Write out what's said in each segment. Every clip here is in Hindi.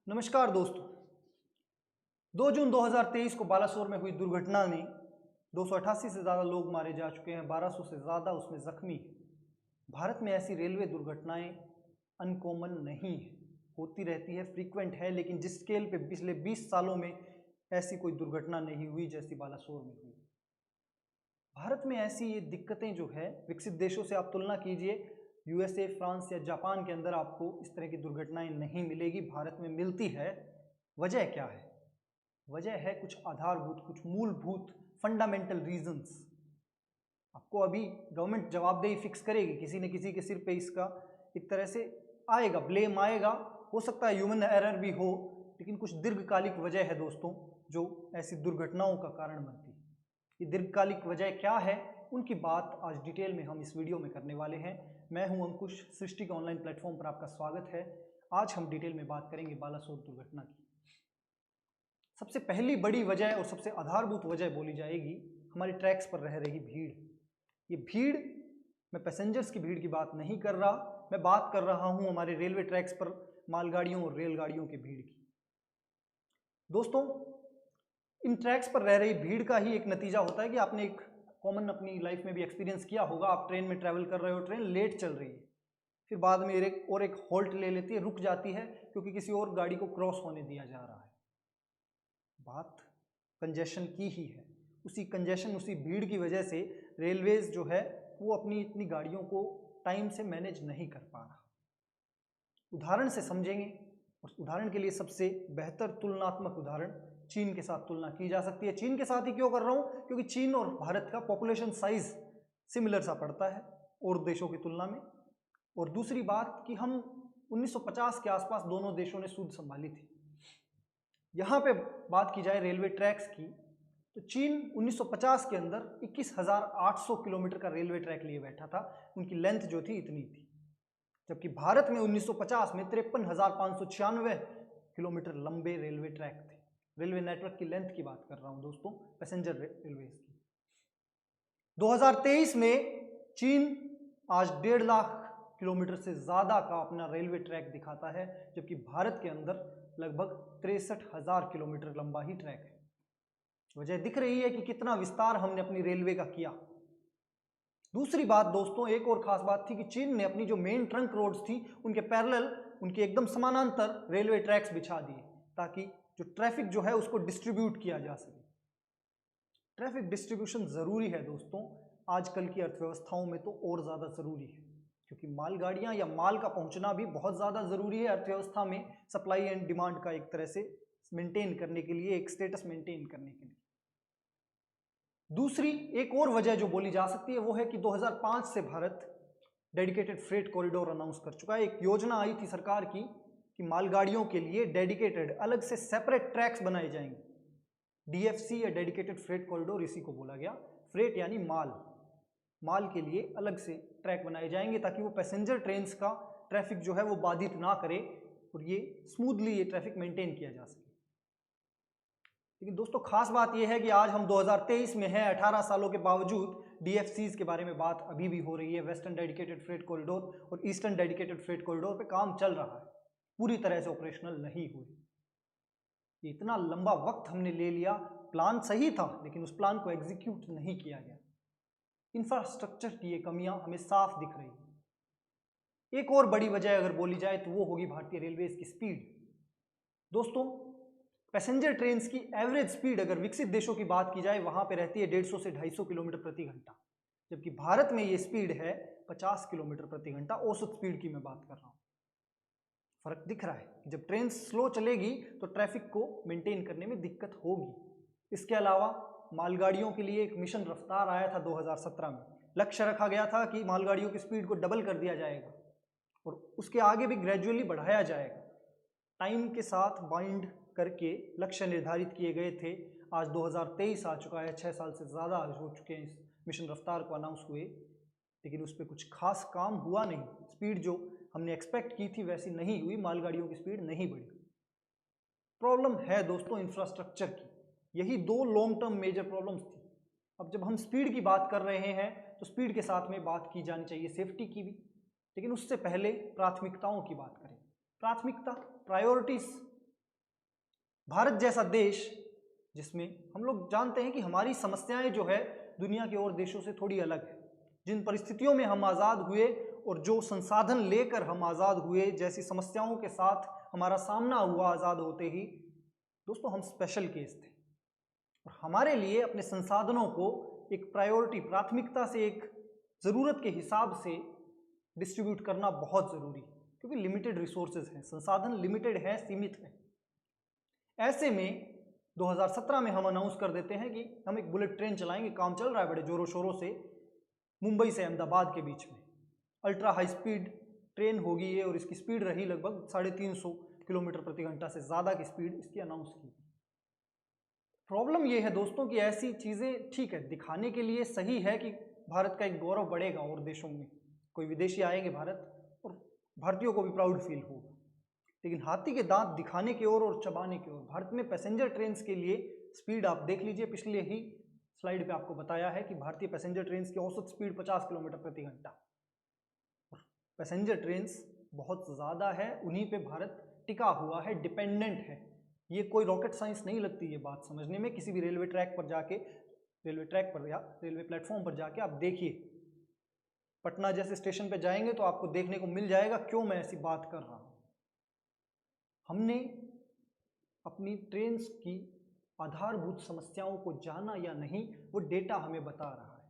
नमस्कार दोस्तों। 2 जून 2023 को बालासोर में हुई दुर्घटना में 288 से ज़्यादा लोग मारे जा चुके हैं, 1200 से ज़्यादा उसमें जख्मी हैं। भारत में ऐसी रेलवे दुर्घटनाएं अनकॉमन नहीं है, होती रहती है, फ्रीक्वेंट है, लेकिन जिस स्केल पे पिछले 20 सालों में ऐसी कोई दुर्घटना नहीं हुई जैसी बालासोर में हुई। भारत में ऐसी ये दिक्कतें जो है, विकसित देशों से आप तुलना कीजिए, यूएसए, फ्रांस या जापान के अंदर आपको इस तरह की दुर्घटनाएं नहीं मिलेगी, भारत में मिलती है। वजह क्या है? वजह है कुछ आधारभूत, कुछ मूलभूत फंडामेंटल रीजंस। आपको अभी गवर्नमेंट जवाबदेही फिक्स करेगी, किसी न किसी के सिर पे इसका एक तरह से आएगा, ब्लेम आएगा। हो सकता है ह्यूमन एरर भी हो, लेकिन कुछ दीर्घकालिक वजह है दोस्तों जो ऐसी दुर्घटनाओं का कारण बनती है। ये दीर्घकालिक वजह क्या है, उनकी बात आज डिटेल में हम इस वीडियो में करने वाले हैं। मैं हूं अंकुश, सृष्टि के ऑनलाइन प्लेटफॉर्म पर आपका स्वागत है। आज हम डिटेल में बात करेंगे बालासोर दुर्घटना की। सबसे पहली बड़ी वजह और सबसे आधारभूत वजह बोली जाएगी हमारे ट्रैक्स पर रह रही भीड़। ये भीड़, मैं पैसेंजर्स की भीड़ की बात नहीं कर रहा, मैं बात कर रहा हूं हमारे रेलवे ट्रैक्स पर मालगाड़ियों और रेलगाड़ियों की भीड़ की। दोस्तों, इन ट्रैक्स पर रह रही भीड़ का ही एक नतीजा होता है कि आपने एक कॉमन अपनी लाइफ में भी एक्सपीरियंस किया होगा। आप ट्रेन में ट्रैवल कर रहे हो, ट्रेन लेट चल रही है, फिर बाद में एक होल्ट ले लेती है, रुक जाती है क्योंकि किसी और गाड़ी को क्रॉस होने दिया जा रहा है। बात कंजेशन की ही है। उसी कंजेशन, उसी भीड़ की वजह से रेलवेज जो है वो अपनी इतनी गाड़ियों को टाइम से मैनेज नहीं कर पा रहा। उदाहरण से समझेंगे, और उदाहरण के लिए सबसे बेहतर तुलनात्मक उदाहरण चीन के साथ तुलना की जा सकती है। चीन के साथ ही क्यों कर रहा हूं? क्योंकि चीन और भारत का पॉपुलेशन साइज सिमिलर सा पड़ता है और देशों की तुलना में। और दूसरी बात कि हम 1950 के आसपास दोनों देशों ने सूद संभाली थी। यहां पे बात की जाए रेलवे ट्रैक्स की, तो चीन 1950 के अंदर 21,800 किलोमीटर का रेलवे ट्रैक लिए बैठा था, उनकी लेंथ जो थी इतनी थी। जबकि भारत में 1950 में 53,596 किलोमीटर लंबे रेलवे ट्रैक थे। रेलवे नेटवर्क की लेंथ की बात कर रहा हूं दोस्तों, पैसेंजर रेलवे की। 2023 में चीन आज 1.5 लाख किलोमीटर से ज्यादा का अपना रेलवे ट्रैक दिखाता है, जबकि भारत के अंदर लगभग 63,000 किलोमीटर लंबा ही ट्रैक है। वजह दिख रही है कि कितना विस्तार हमने अपनी रेलवे का किया। दूसरी बात दोस्तों, एक और खास बात थी कि चीन ने अपनी जो मेन ट्रंक रोड्स थी उनके पैरेलल, उनके एकदम समानांतर रेलवे ट्रैक्स बिछा दिए ताकि जो ट्रैफिक जो है उसको डिस्ट्रीब्यूट किया जा सके। ट्रैफिक डिस्ट्रीब्यूशन जरूरी है दोस्तों, आजकल की अर्थव्यवस्थाओं में तो और ज्यादा जरूरी है, क्योंकि मालगाड़ियां या माल का पहुंचना भी बहुत ज्यादा जरूरी है अर्थव्यवस्था में, सप्लाई एंड डिमांड का एक तरह से मेंटेन करने के लिए, एक स्टेटस मेंटेन करने के लिए। दूसरी एक और वजह जो बोली जा सकती है वो है कि 2005 से Bharat dedicated freight corridor announce कर चुका है। एक योजना आई थी सरकार की कि मालगाड़ियों के लिए डेडिकेटेड, अलग से सेपरेट ट्रैक्स बनाए जाएंगे। डीएफसी या डेडिकेटेड फ्रेट कॉरिडोर इसी को बोला गया। फ्रेट यानी माल, माल के लिए अलग से ट्रैक बनाए जाएंगे ताकि वो पैसेंजर ट्रेन्स का ट्रैफिक जो है वो बाधित ना करे और ये स्मूथली ये ट्रैफिक मेंटेन किया जा सके। लेकिन दोस्तों, खास बात यह है कि आज हम 2023 में हैं, 18 सालों के बावजूद डीएफसीज के बारे में बात अभी भी हो रही है। वेस्टर्न डेडिकेटेड फ्रेट कॉरिडोर और ईस्टर्न डेडिकेटेड फ्रेट कॉरिडोर पे काम चल रहा है, पूरी तरह से ऑपरेशनल नहीं हुए। इतना लंबा वक्त हमने ले लिया, प्लान सही था लेकिन उस प्लान को एग्जीक्यूट नहीं किया गया। इंफ्रास्ट्रक्चर की ये कमियां हमें साफ दिख रही है। एक और बड़ी वजह अगर बोली जाए तो वो होगी भारतीय रेलवे की स्पीड। दोस्तों, पैसेंजर ट्रेन की एवरेज स्पीड अगर विकसित देशों की बात की जाए वहां पे रहती है 150 से 250 किलोमीटर प्रति घंटा, जबकि भारत में ये स्पीड है 50 किलोमीटर प्रति घंटा। औसत स्पीड की मैं बात कर रहा हूं। फर्क दिख रहा है कि जब ट्रेन स्लो चलेगी तो ट्रैफिक को मेंटेन करने में दिक्कत होगी। इसके अलावा मालगाड़ियों के लिए एक मिशन रफ्तार आया था 2017 में। लक्ष्य रखा गया था कि मालगाड़ियों की स्पीड को डबल कर दिया जाएगा और उसके आगे भी ग्रेजुअली बढ़ाया जाएगा। टाइम के साथ बाइंड करके लक्ष्य निर्धारित किए गए थे। आज 2023 आ चुका है, 6 साल से ज़्यादा हो चुके हैं इस मिशन रफ्तार को अनाउंस हुए, लेकिन उस पर कुछ खास काम हुआ नहीं। स्पीड जो हमने एक्सपेक्ट की थी वैसी नहीं हुई, मालगाड़ियों की स्पीड नहीं बढ़ी। प्रॉब्लम है दोस्तों इंफ्रास्ट्रक्चर की। यही 2 लॉन्ग टर्म मेजर प्रॉब्लम्स थी। अब जब हम स्पीड की बात कर रहे हैं तो स्पीड के साथ में बात की जानी चाहिए सेफ्टी की भी, लेकिन उससे पहले प्राथमिकताओं की बात करें। प्राथमिकता, प्रायोरिटीज भारत जैसा देश जिसमें हम लोग जानते हैं कि हमारी समस्याएं जो है दुनिया के और देशों से थोड़ी अलग है, जिन परिस्थितियों में हम आज़ाद हुए और जो संसाधन लेकर हम आज़ाद हुए, जैसी समस्याओं के साथ हमारा सामना हुआ आज़ाद होते ही, दोस्तों हम स्पेशल केस थे और हमारे लिए अपने संसाधनों को एक प्रायोरिटी, प्राथमिकता से, एक ज़रूरत के हिसाब से डिस्ट्रीब्यूट करना बहुत ज़रूरी है, क्योंकि लिमिटेड रिसोर्सेज हैं, संसाधन लिमिटेड है, सीमित है। ऐसे में 2017 में हम अनाउंस कर देते हैं कि हम एक बुलेट ट्रेन चलाएंगे, काम चल रहा है बड़े जोरों शोरों से, मुंबई से अहमदाबाद के बीच में अल्ट्रा हाई स्पीड ट्रेन होगी ये, और इसकी स्पीड रही लगभग 350 किलोमीटर प्रति घंटा से ज़्यादा की स्पीड इसकी अनाउंस की। प्रॉब्लम ये है दोस्तों कि ऐसी चीज़ें ठीक है, दिखाने के लिए सही है कि भारत का एक गौरव बढ़ेगा और देशों में, कोई विदेशी आएंगे भारत और भारतीयों को भी प्राउड फील होगा, लेकिन हाथी के दांत दिखाने की ओर और चबाने की ओर। भारत में पैसेंजर ट्रेन के लिए स्पीड आप देख लीजिए, पिछले ही स्लाइड पे आपको बताया है कि भारतीय पैसेंजर ट्रेन की औसत स्पीड 50 किलोमीटर प्रति घंटा। पैसेंजर ट्रेन बहुत ज़्यादा है, उन्हीं पे भारत टिका हुआ है, डिपेंडेंट है। ये कोई रॉकेट साइंस नहीं लगती ये बात समझने में। किसी भी रेलवे ट्रैक पर जाके, रेलवे ट्रैक पर या रेलवे प्लेटफॉर्म पर जाके आप देखिए, पटना जैसे स्टेशन पर जाएंगे तो आपको देखने को मिल जाएगा क्यों मैं ऐसी बात कर रहा हूँ। हमने अपनी ट्रेन की आधारभूत समस्याओं को जाना या नहीं, वो डेटा हमें बता रहा है।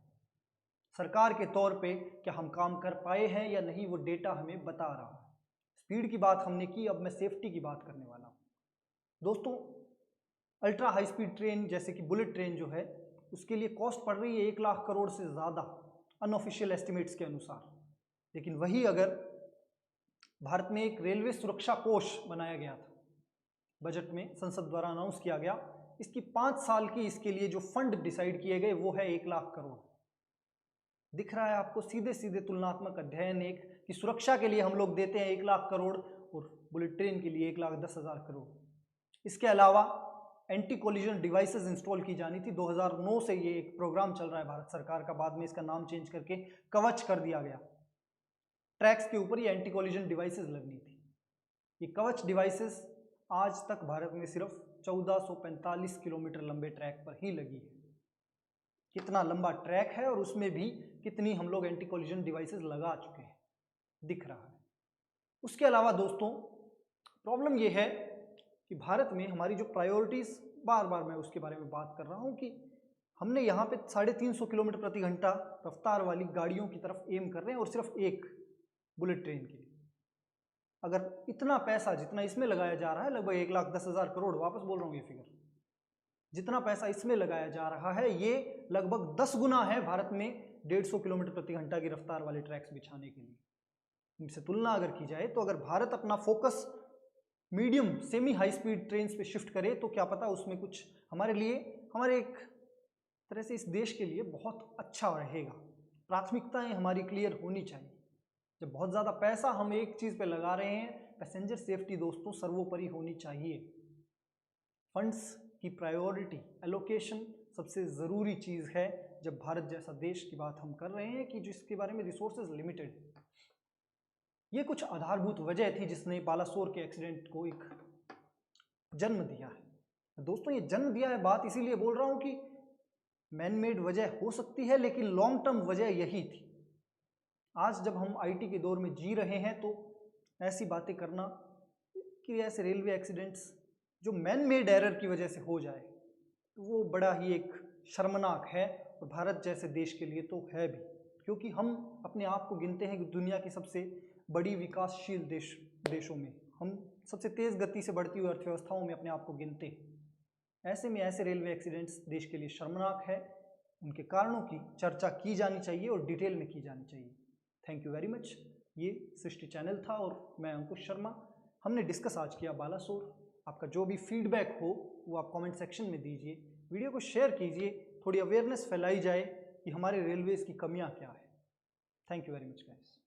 सरकार के तौर पे क्या हम काम कर पाए हैं या नहीं, वो डेटा हमें बता रहा है। स्पीड की बात हमने की, अब मैं सेफ्टी की बात करने वाला हूँ। दोस्तों, अल्ट्रा हाई स्पीड ट्रेन जैसे कि बुलेट ट्रेन जो है, उसके लिए कॉस्ट पड़ रही है 1 लाख करोड़ से ज़्यादा अनऑफिशियल एस्टिमेट्स के अनुसार। लेकिन वही अगर भारत में एक रेलवे सुरक्षा कोष बनाया गया था, बजट में संसद द्वारा अनाउंस किया गया, इसकी 5 साल की इसके लिए जो फंड डिसाइड किए गए वो है 1 लाख करोड़। दिख रहा है आपको सीधे सीधे तुलनात्मक अध्ययन एक कि सुरक्षा के लिए हम लोग देते हैं 1 लाख करोड़ और बुलेट ट्रेन के लिए 1,10,000 करोड़। इसके अलावा एंटी कोलिजन डिवाइसेस इंस्टॉल की जानी थी। 2009 से ये एक प्रोग्राम चल रहा है भारत सरकार का, बाद में इसका नाम चेंज करके कवच कर दिया गया। ट्रैक्स के ऊपर ये एंटी कोलिजन डिवाइसेस लगनी थी। ये कवच डिवाइसेस आज तक भारत में सिर्फ 1445 किलोमीटर लंबे ट्रैक पर ही लगी है। कितना लंबा ट्रैक है और उसमें भी कितनी हम लोग एंटी कोलिजन डिवाइसेस लगा चुके हैं, दिख रहा है। उसके अलावा दोस्तों, प्रॉब्लम ये है कि भारत में हमारी जो प्रायोरिटीज़, बार बार मैं उसके बारे में बात कर रहा हूँ कि हमने यहाँ पे 350 किलोमीटर प्रति घंटा रफ्तार वाली गाड़ियों की तरफ एम कर रहे हैं, और सिर्फ एक बुलेट ट्रेन के लिए। अगर इतना पैसा जितना इसमें लगाया जा रहा है, लगभग 1,10,000 करोड़, वापस बोल रहा हूँ ये फिगर, जितना पैसा इसमें लगाया जा रहा है ये लगभग 10 गुना है भारत में 150 किलोमीटर प्रति घंटा की रफ्तार वाले ट्रैक्स बिछाने के लिए। इनसे तुलना अगर की जाए तो अगर भारत अपना focus medium semi high speed train पे शिफ्ट करे तो क्या पता उसमें कुछ हमारे लिए, हमारे एक तरह से इस देश के लिए बहुत अच्छा रहेगा। प्राथमिकताएं हमारी क्लियर होनी चाहिए। जब बहुत ज़्यादा पैसा हम एक चीज़ पे लगा रहे हैं, पैसेंजर सेफ्टी दोस्तों सर्वोपरि होनी चाहिए। फंड्स की प्रायोरिटी एलोकेशन सबसे ज़रूरी चीज़ है जब भारत जैसा देश की बात हम कर रहे हैं कि जिसके बारे में रिसोर्सेज लिमिटेड है। ये कुछ आधारभूत वजह थी जिसने बालासोर के एक्सीडेंट को एक जन्म दिया है। दोस्तों, ये जन्म दिया है, बात इसीलिए बोल रहा हूँ कि मैन मेड वजह हो सकती है, लेकिन लॉन्ग टर्म वजह यही थी। आज जब हम आईटी के दौर में जी रहे हैं तो ऐसी बातें करना कि ऐसे रेलवे एक्सीडेंट्स जो मैन मेड एरर की वजह से हो जाए, तो वो बड़ा ही एक शर्मनाक है, और भारत जैसे देश के लिए तो है भी, क्योंकि हम अपने आप को गिनते हैं कि दुनिया की सबसे बड़ी विकासशील देशों में, हम सबसे तेज़ गति से बढ़ती हुई अर्थव्यवस्थाओं में अपने आप को गिनते हैं। ऐसे में ऐसे रेलवे एक्सीडेंट्स देश के लिए शर्मनाक है। उनके कारणों की चर्चा की जानी चाहिए और डिटेल में की जानी चाहिए। Thank you very much. ये सृष्टि चैनल था और मैं अंकुश शर्मा। हमने डिस्कस आज किया बालासोर। आपका जो भी फीडबैक हो वो आप कमेंट सेक्शन में दीजिए, वीडियो को शेयर कीजिए, थोड़ी अवेयरनेस फैलाई जाए कि हमारे रेलवेज़ की कमियां क्या है। Thank you very much guys.